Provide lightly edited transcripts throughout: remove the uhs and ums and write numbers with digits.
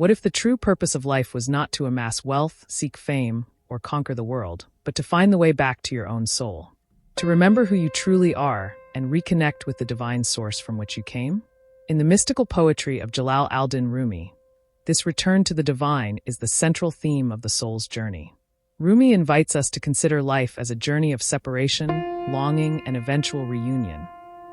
What if the true purpose of life was not to amass wealth, seek fame, or conquer the world, but to find the way back to your own soul? To remember who you truly are and reconnect with the divine source from which you came? In the mystical poetry of Jalal al-Din Rumi, this return to the divine is the central theme of the soul's journey. Rumi invites us to consider life as a journey of separation, longing, and eventual reunion,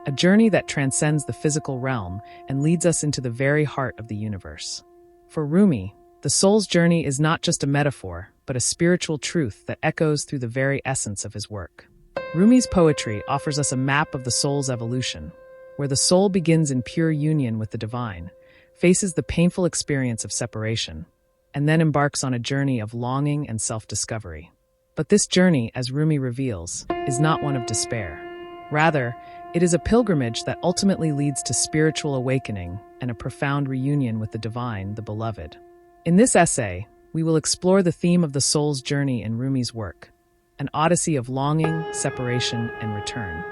a journey that transcends the physical realm and leads us into the very heart of the universe. For Rumi, the soul's journey is not just a metaphor, but a spiritual truth that echoes through the very essence of his work. Rumi's poetry offers us a map of the soul's evolution, where the soul begins in pure union with the divine, faces the painful experience of separation, and then embarks on a journey of longing and self-discovery. But this journey, as Rumi reveals, is not one of despair. Rather, it is a pilgrimage that ultimately leads to spiritual awakening and a profound reunion with the divine, the beloved. In this essay, we will explore the theme of the soul's journey in Rumi's work, an odyssey of longing, separation, and return.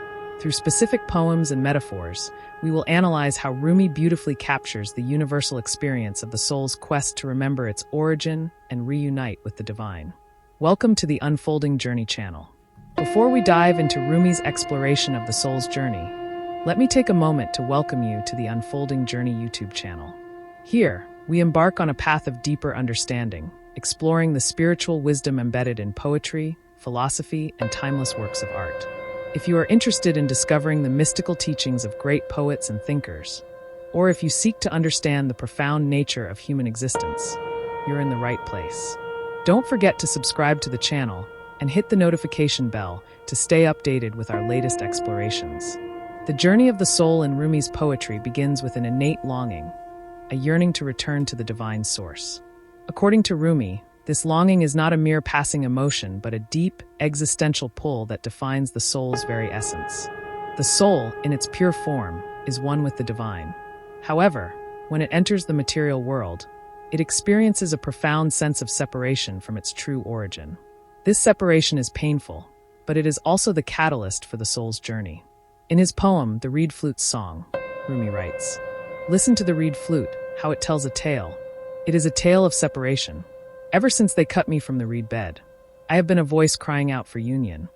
Through specific poems and metaphors, we will analyze how Rumi beautifully captures the universal experience of the soul's quest to remember its origin and reunite with the divine. Welcome to the Unfolding Journey channel. Before we dive into Rumi's exploration of the soul's journey, let me take a moment to welcome you to the Unfolding Journey YouTube channel. Here, we embark on a path of deeper understanding, exploring the spiritual wisdom embedded in poetry, philosophy, and timeless works of art. If you are interested in discovering the mystical teachings of great poets and thinkers, or if you seek to understand the profound nature of human existence, you're in the right place. Don't forget to subscribe to the channel and hit the notification bell to stay updated with our latest explorations. The journey of the soul in Rumi's poetry begins with an innate longing, a yearning to return to the divine source. According to Rumi, this longing is not a mere passing emotion, but a deep, existential pull that defines the soul's very essence. The soul, in its pure form, is one with the divine. However, when it enters the material world, it experiences a profound sense of separation from its true origin. This separation is painful, but it is also the catalyst for the soul's journey. In his poem, The Reed Flute's Song, Rumi writes, "Listen to the reed flute, how it tells a tale. It is a tale of separation. Ever since they cut me from the reed bed, I have been a voice crying out for union."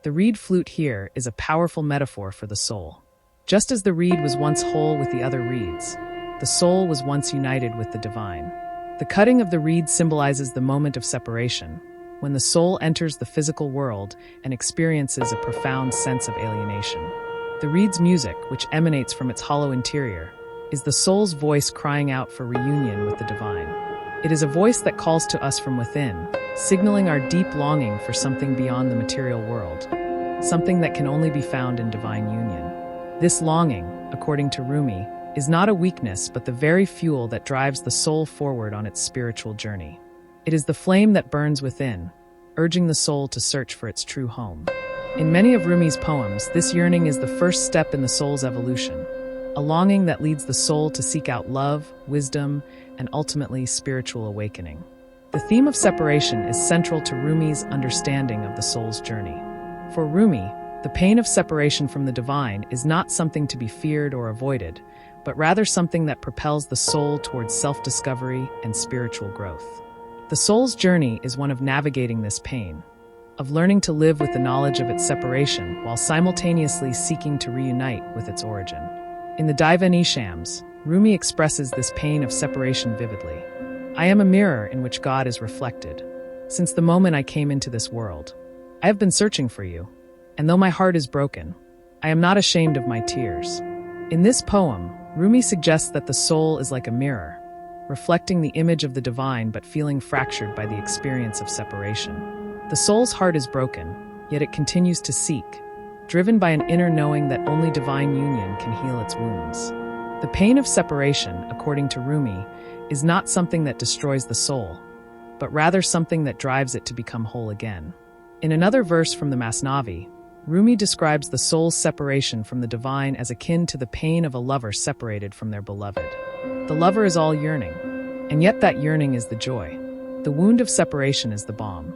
The reed flute here is a powerful metaphor for the soul. Just as the reed was once whole with the other reeds, the soul was once united with the divine. The cutting of the reed symbolizes the moment of separation, when the soul enters the physical world and experiences a profound sense of alienation. The reed's music, which emanates from its hollow interior, is the soul's voice crying out for reunion with the divine. It is a voice that calls to us from within, signaling our deep longing for something beyond the material world, something that can only be found in divine union. This longing, according to Rumi, is not a weakness but the very fuel that drives the soul forward on its spiritual journey. It is the flame that burns within, urging the soul to search for its true home. In many of Rumi's poems, this yearning is the first step in the soul's evolution, a longing that leads the soul to seek out love, wisdom, and ultimately spiritual awakening. The theme of separation is central to Rumi's understanding of the soul's journey. For Rumi, the pain of separation from the divine is not something to be feared or avoided, but rather something that propels the soul towards self-discovery and spiritual growth. The soul's journey is one of navigating this pain, of learning to live with the knowledge of its separation while simultaneously seeking to reunite with its origin. In the Divan-e-Shams, Rumi expresses this pain of separation vividly. "I am a mirror in which God is reflected. Since the moment I came into this world, I have been searching for you, and though my heart is broken, I am not ashamed of my tears." In this poem, Rumi suggests that the soul is like a mirror, reflecting the image of the divine but feeling fractured by the experience of separation. The soul's heart is broken, yet it continues to seek, driven by an inner knowing that only divine union can heal its wounds. The pain of separation, according to Rumi, is not something that destroys the soul, but rather something that drives it to become whole again. In another verse from the Masnavi, Rumi describes the soul's separation from the divine as akin to the pain of a lover separated from their beloved. The lover is all yearning, and yet that yearning is the joy. The wound of separation is the balm.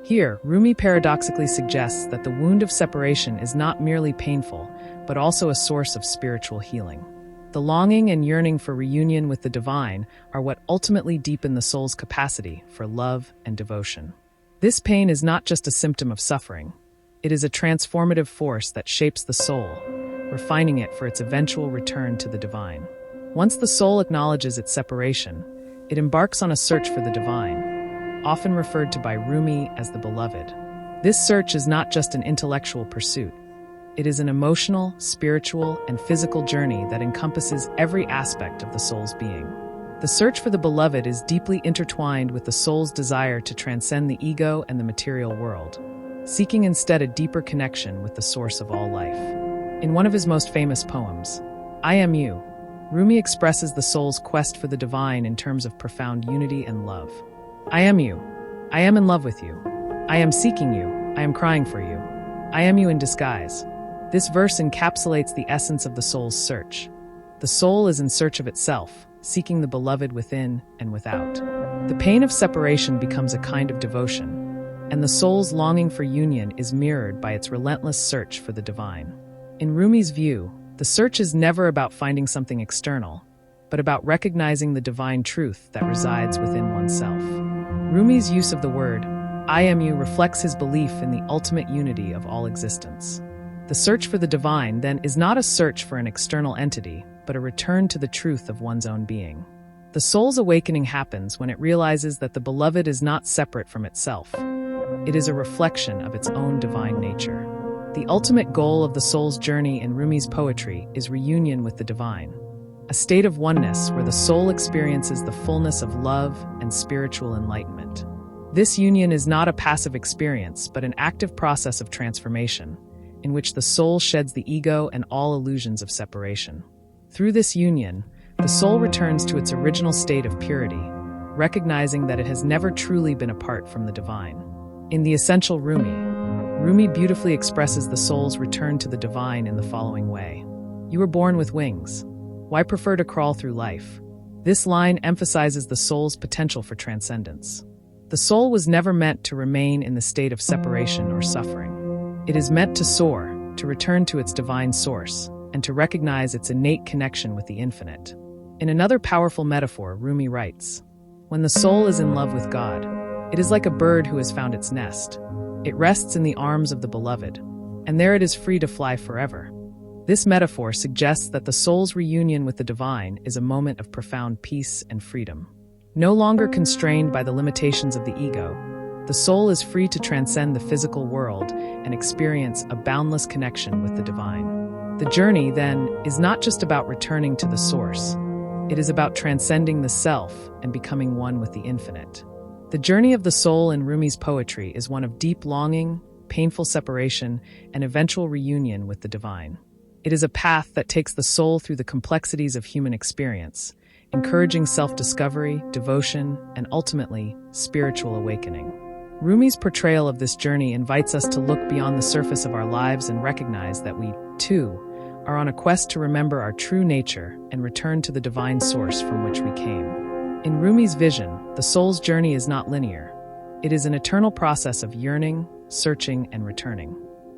Here, Rumi paradoxically suggests that the wound of separation is not merely painful, but also a source of spiritual healing. The longing and yearning for reunion with the divine are what ultimately deepen the soul's capacity for love and devotion. This pain is not just a symptom of suffering. It is a transformative force that shapes the soul, refining it for its eventual return to the divine. Once the soul acknowledges its separation, it embarks on a search for the divine, often referred to by Rumi as the beloved. This search is not just an intellectual pursuit. It is an emotional, spiritual, and physical journey that encompasses every aspect of the soul's being. The search for the beloved is deeply intertwined with the soul's desire to transcend the ego and the material world, seeking instead a deeper connection with the source of all life. In one of his most famous poems, I Am You, Rumi expresses the soul's quest for the divine in terms of profound unity and love. I am you. I am in love with you. I am seeking you. I am crying for you. I am you in disguise. This verse encapsulates the essence of the soul's search. The soul is in search of itself, seeking the beloved within and without. The pain of separation becomes a kind of devotion, and the soul's longing for union is mirrored by its relentless search for the divine. In Rumi's view, the search is never about finding something external, but about recognizing the divine truth that resides within oneself. Rumi's use of the word, I am you, reflects his belief in the ultimate unity of all existence. The search for the divine, then, is not a search for an external entity, but a return to the truth of one's own being. The soul's awakening happens when it realizes that the beloved is not separate from itself. It is a reflection of its own divine nature. The ultimate goal of the soul's journey in Rumi's poetry is reunion with the divine, a state of oneness where the soul experiences the fullness of love and spiritual enlightenment. This union is not a passive experience, but an active process of transformation, in which the soul sheds the ego and all illusions of separation. Through this union, the soul returns to its original state of purity, recognizing that it has never truly been apart from the divine. In the essential Rumi beautifully expresses the soul's return to the divine in the following way. You were born with wings. Why prefer to crawl through life? This line emphasizes the soul's potential for transcendence. The soul was never meant to remain in the state of separation or suffering. It is meant to soar, to return to its divine source, and to recognize its innate connection with the infinite. In another powerful metaphor, Rumi writes, when the soul is in love with God, it is like a bird who has found its nest. It rests in the arms of the beloved, and there it is free to fly forever. This metaphor suggests that the soul's reunion with the divine is a moment of profound peace and freedom. No longer constrained by the limitations of the ego, the soul is free to transcend the physical world and experience a boundless connection with the divine. The journey, then, is not just about returning to the source. It is about transcending the self and becoming one with the infinite. The journey of the soul in Rumi's poetry is one of deep longing, painful separation, and eventual reunion with the divine. It is a path that takes the soul through the complexities of human experience, encouraging self-discovery, devotion, and ultimately, spiritual awakening. Rumi's portrayal of this journey invites us to look beyond the surface of our lives and recognize that we, too, are on a quest to remember our true nature and return to the divine source from which we came. In Rumi's vision, the soul's journey is not linear. It is an eternal process of yearning, searching, and returning.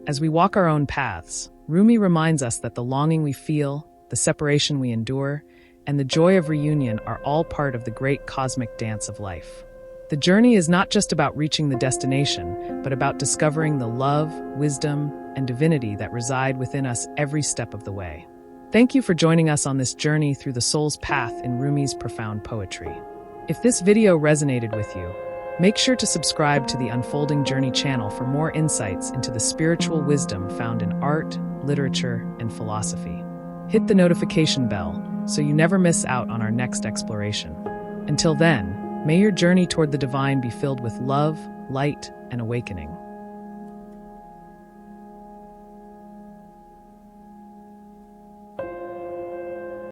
As we walk our own paths, Rumi reminds us that the longing we feel, the separation we endure, and the joy of reunion are all part of the great cosmic dance of life. The journey is not just about reaching the destination, but about discovering the love, wisdom, and divinity that reside within us every step of the way. Thank you for joining us on this journey through the soul's path in Rumi's profound poetry. If this video resonated with you, make sure to subscribe to the Unfolding Journey channel for more insights into the spiritual wisdom found in art, literature, and philosophy. Hit the notification bell so you never miss out on our next exploration. Until then, may your journey toward the divine be filled with love, light, and awakening.